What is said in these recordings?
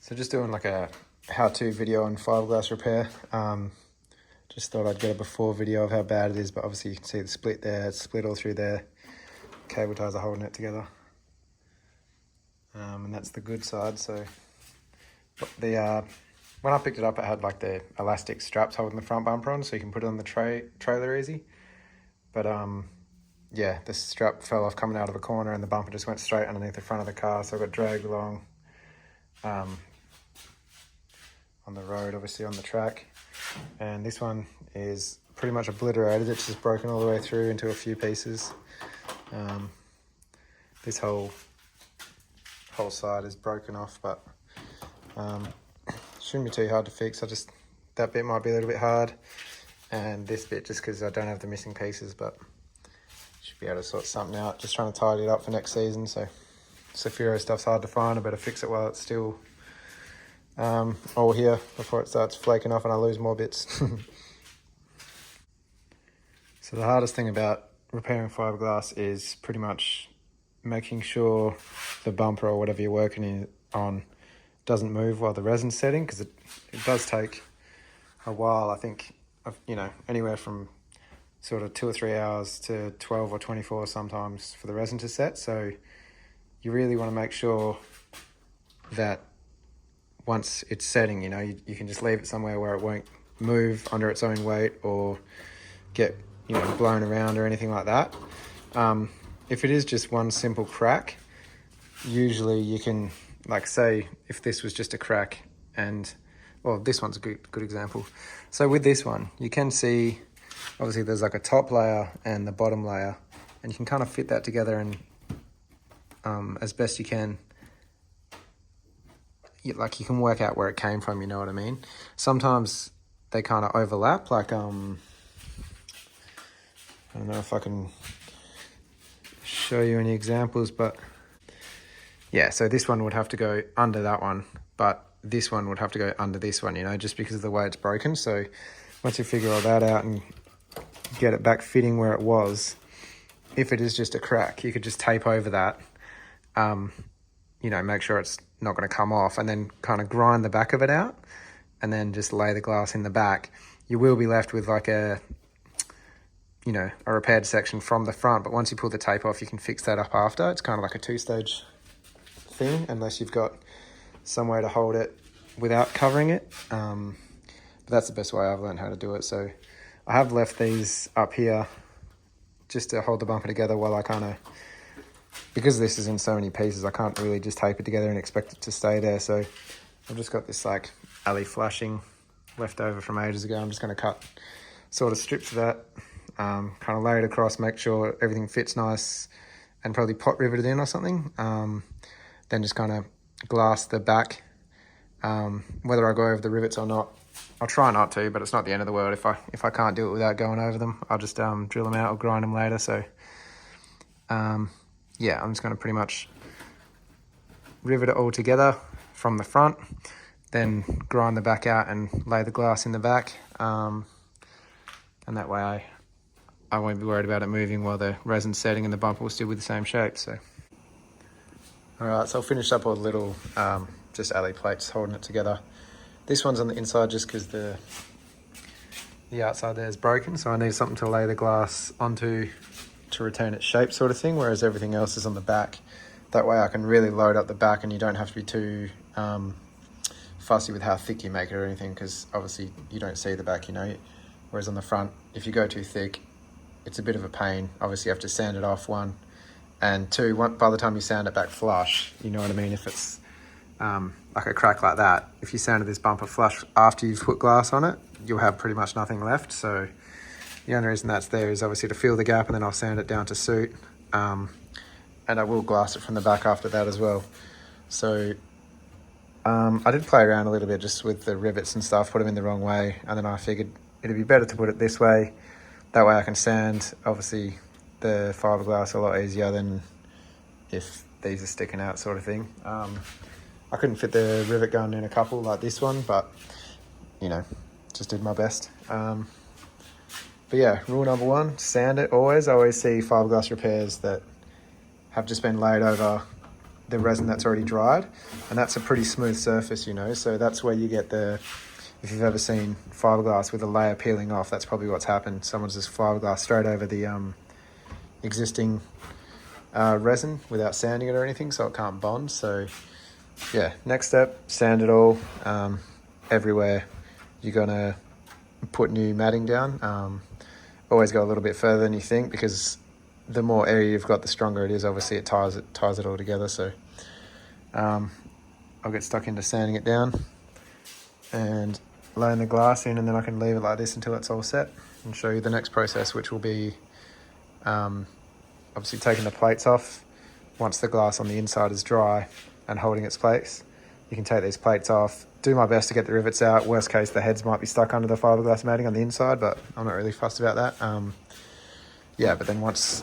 So just doing like a how-to video on fiberglass repair. Just thought I'd get a before video of how bad it is, but obviously you can see the split there, it's split all through there. Cable ties are holding it together. And that's the good side. So the when I picked it up, it had like the elastic straps holding the front bumper on, so you can put it on the trailer easy. But yeah, the strap fell off coming out of a corner and the bumper just went straight underneath the front of the car, so I got dragged along on the road, obviously on the track. And this one is pretty much obliterated. It's just broken all the way through into a few pieces. This whole side is broken off, but shouldn't be too hard to fix. That bit might be a little bit hard, and this bit just because I don't have the missing pieces, but should be able to sort something out. Just trying to tidy it up for next season. So Safiro stuff's hard to find. I better fix it while it's still all here before it starts flaking off and I lose more bits. So the hardest thing about repairing fiberglass is pretty much making sure the bumper or whatever you're working on doesn't move while the resin's setting, because it does take a while. I think, anywhere from sort of 2 or 3 hours to 12 or 24 sometimes for the resin to set. So you really want to make sure that once it's setting, you can just leave it somewhere where it won't move under its own weight or get blown around or anything like that. If it is just one simple crack, usually you can, like, say if this was just a crack, and well, this one's a good example. So with this one, you can see obviously there's like a top layer and the bottom layer, and you can kind of fit that together and as best you can. You can work out where it came from, you know what I mean? Sometimes they kind of overlap, like, I don't know if I can show you any examples, but yeah, so this one would have to go under that one, but this one would have to go under this one, just because of the way it's broken. So once you figure all that out and get it back fitting where it was, if it is just a crack, you could just tape over that, make sure it's not going to come off, and then kind of grind the back of it out and then just lay the glass in the back. You will be left with like a repaired section from the front, but once you pull the tape off, you can fix that up after. It's kind of like a 2-stage thing, unless you've got somewhere to hold it without covering it. But that's the best way I've learned how to do it. So I have left these up here just to hold the bumper together while I because this is in so many pieces, I can't really just tape it together and expect it to stay there. So I've just got this like alley flashing left over from ages ago. I'm just going to cut sort of strips of that, kind of lay it across, make sure everything fits nice, and probably pot rivet it in or something. Then just kind of glass the back. Whether I go over the rivets or not, I'll try not to, but it's not the end of the world. If I can't do it without going over them, I'll just drill them out or grind them later. So yeah, I'm just going to pretty much rivet it all together from the front, then grind the back out and lay the glass in the back. And that way I won't be worried about it moving while the resin's setting and the bumper will still be the same shape. So, all right, so I'll finish up all the little just alley plates holding it together. This one's on the inside just because the outside there is broken, so I need something to lay the glass onto to retain its shape, sort of thing, whereas everything else is on the back. That way I can really load up the back and you don't have to be too fussy with how thick you make it or anything, because obviously you don't see the back, whereas on the front, if you go too thick, it's a bit of a pain. Obviously you have to sand it off, one, and two, by the time you sand it back flush, you know what I mean, if it's like a crack like that, if you sanded this bumper flush after you've put glass on it, you'll have pretty much nothing left. So the only reason that's there is obviously to fill the gap, and then I'll sand it down to suit. And I will glass it from the back after that as well. So I did play around a little bit just with the rivets and stuff, put them in the wrong way, and then I figured it'd be better to put it this way. That way I can sand, obviously, the fiberglass a lot easier than if these are sticking out, sort of thing. I couldn't fit the rivet gun in a couple like this one, but just did my best. But yeah, rule number 1, sand it always. I always see fiberglass repairs that have just been laid over the resin that's already dried, and that's a pretty smooth surface, you know, so that's where you get the, if you've ever seen fiberglass with a layer peeling off, that's probably what's happened. Someone's just fiberglass straight over the existing resin without sanding it or anything, so it can't bond. So yeah, next step, sand it all. Everywhere you're gonna put new matting down. Always go a little bit further than you think, because the more area you've got, the stronger it is. Obviously it ties it all together. So I'll get stuck into sanding it down and laying the glass in, and then I can leave it like this until it's all set and show you the next process, which will be obviously taking the plates off once the glass on the inside is dry and holding its place. You can take these plates off, do my best to get the rivets out. Worst case, the heads might be stuck under the fiberglass matting on the inside, but I'm not really fussed about that. Yeah, but then once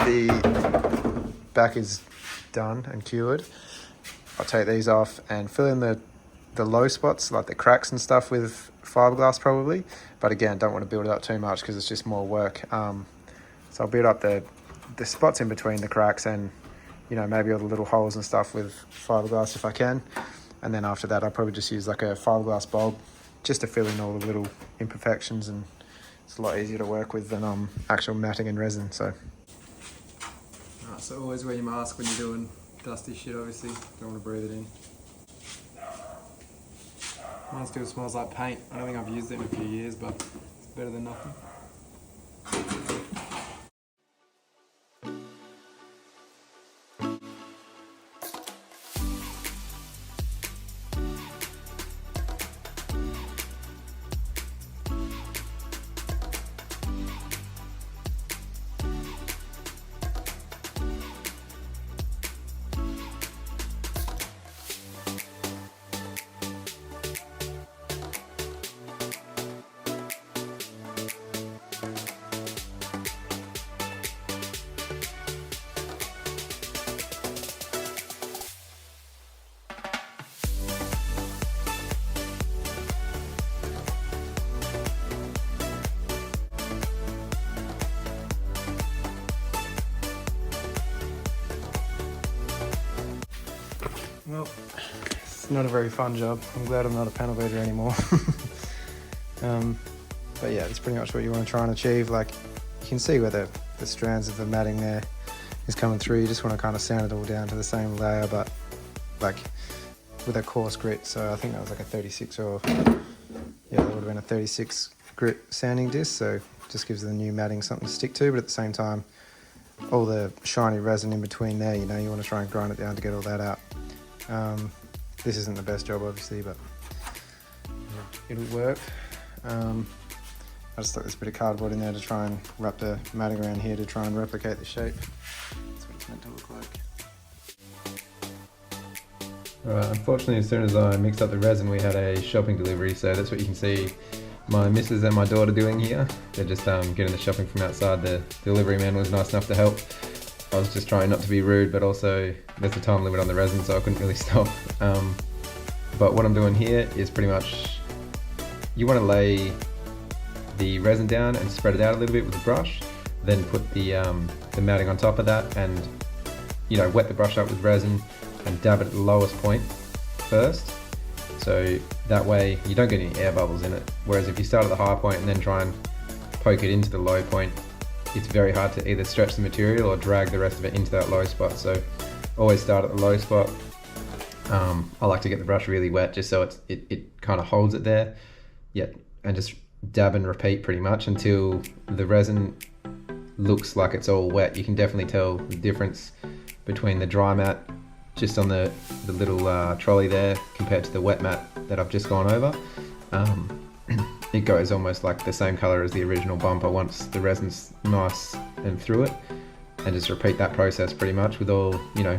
the back is done and cured, I'll take these off and fill in the low spots, like the cracks and stuff, with fiberglass probably. But again, don't want to build it up too much because it's just more work. So I'll build up the spots in between the cracks, and you know, maybe all the little holes and stuff with fiberglass if I can. And then after that, I'll probably just use like a fiberglass bulb just to fill in all the little imperfections, and it's a lot easier to work with than actual matting and resin. So Alright, so always wear your mask when you're doing dusty shit, obviously. Don't want to breathe it in. Mine still smells like paint. I don't think I've used it in a few years, but it's better than nothing. well, it's not a very fun job. I'm glad I'm not a panel beater anymore. But yeah, that's pretty much what you want to try and achieve. Like, you can see where the strands of the matting there is coming through. You just want to kind of sand it all down to the same layer, but like with a coarse grit. So I think that was like a 36, or yeah, that would have been a 36 grit sanding disc. So it just gives the new matting something to stick to, but at the same time, all the shiny resin in between there, you know, you want to try and grind it down to get all that out. This isn't the best job, obviously, but it'll work. I just stuck this bit of cardboard in there to try and wrap the matting around here to try and replicate the shape. That's what it's meant to look like. Alright, unfortunately, as soon as I mixed up the resin, we had a shopping delivery, so that's what you can see my missus and my daughter doing here. They're just getting the shopping from outside. The delivery man was nice enough to help. I was just trying not to be rude, but also there's a time limit on the resin, so I couldn't really stop. But what I'm doing here is pretty much, you want to lay the resin down and spread it out a little bit with a brush, then put the matting on top of that, and you know, wet the brush up with resin and dab it at the lowest point first, so that way you don't get any air bubbles in it. Whereas if you start at the high point and then try and poke it into the low point, it's very hard to either stretch the material or drag the rest of it into that low spot. So always start at the low spot. I like to get the brush really wet just so it kind of holds it there. Yeah, and just dab and repeat pretty much until the resin looks like it's all wet. You can definitely tell the difference between the dry mat just on the little trolley there compared to the wet mat that I've just gone over. It goes almost like the same color as the original bumper once the resin's nice and through it, and just repeat that process pretty much with all, you know,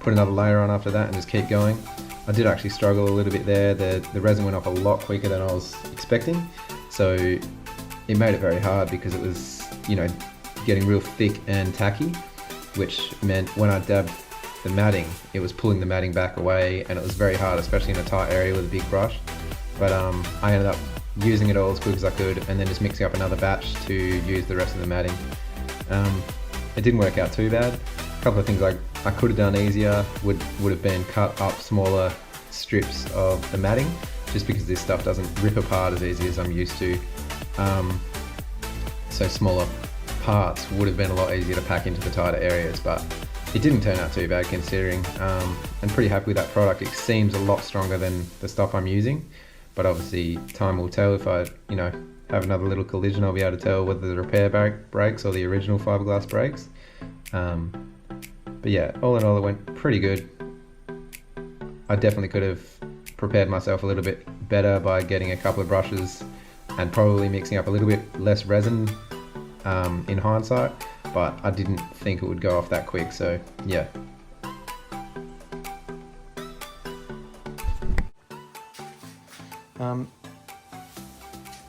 put another layer on after that and just keep going. I did actually struggle a little bit there. The resin went off a lot quicker than I was expecting, so it made it very hard because it was, you know, getting real thick and tacky, which meant when I dabbed the matting, it was pulling the matting back away, and it was very hard, especially in a tight area with a big brush. But I ended up using it all as quick as I could, and then just mixing up another batch to use the rest of the matting. it didn't work out too bad. A couple of things I could have done easier would have been cut up smaller strips of the matting, just because this stuff doesn't rip apart as easy as I'm used to. So smaller parts would have been a lot easier to pack into the tighter areas, but it didn't turn out too bad considering. I'm pretty happy with that product. It seems a lot stronger than the stuff I'm using, but obviously time will tell. If I, have another little collision, I'll be able to tell whether the repair brakes or the original fiberglass brakes. But yeah, all in all, it went pretty good. I definitely could have prepared myself a little bit better by getting a couple of brushes and probably mixing up a little bit less resin in hindsight, but I didn't think it would go off that quick, so yeah.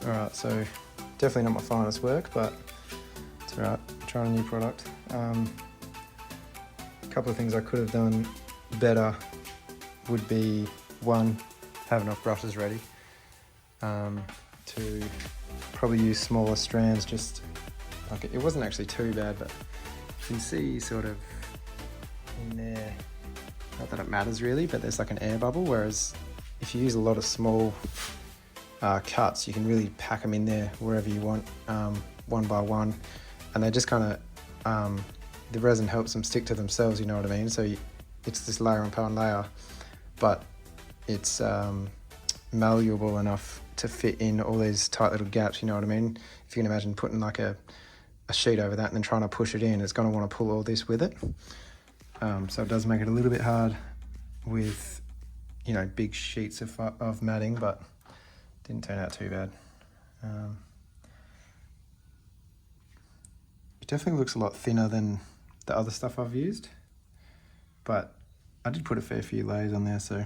Alright, so definitely not my finest work, but it's alright, trying a new product. A couple of things I could have done better would be, one, have enough brushes ready, to probably use smaller strands, just like it wasn't actually too bad, but you can see sort of in there, not that it matters really, but there's like an air bubble, whereas if you use a lot of small cuts, you can really pack them in there wherever you want, one by one, and they just kind of, the resin helps them stick to themselves, you know what I mean? So it's this layer upon layer, but it's malleable enough to fit in all these tight little gaps, you know what I mean? If you can imagine putting like a sheet over that and then trying to push it in, it's going to want to pull all this with it. So it does make it a little bit hard with, big sheets of matting, but didn't turn out too bad. It definitely looks a lot thinner than the other stuff I've used, but I did put a fair few layers on there, so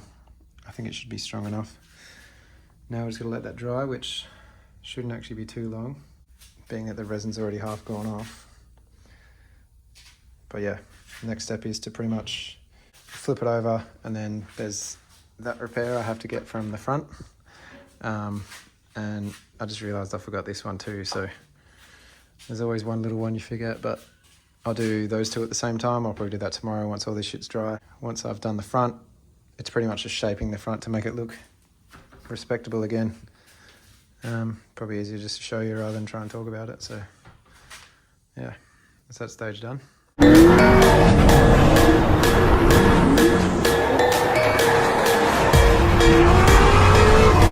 I think it should be strong enough. Now we're just going to let that dry, which shouldn't actually be too long, being that the resin's already half gone off. But yeah, next step is to pretty much flip it over, and then there's that repair I have to get from the front. And I just realised I forgot this one too, so there's always one little one you forget, but I'll do those two at the same time. I'll probably do that tomorrow once all this shit's dry. Once I've done the front, it's pretty much just shaping the front to make it look respectable again. Probably easier just to show you rather than try and talk about it, so yeah, that's that stage done.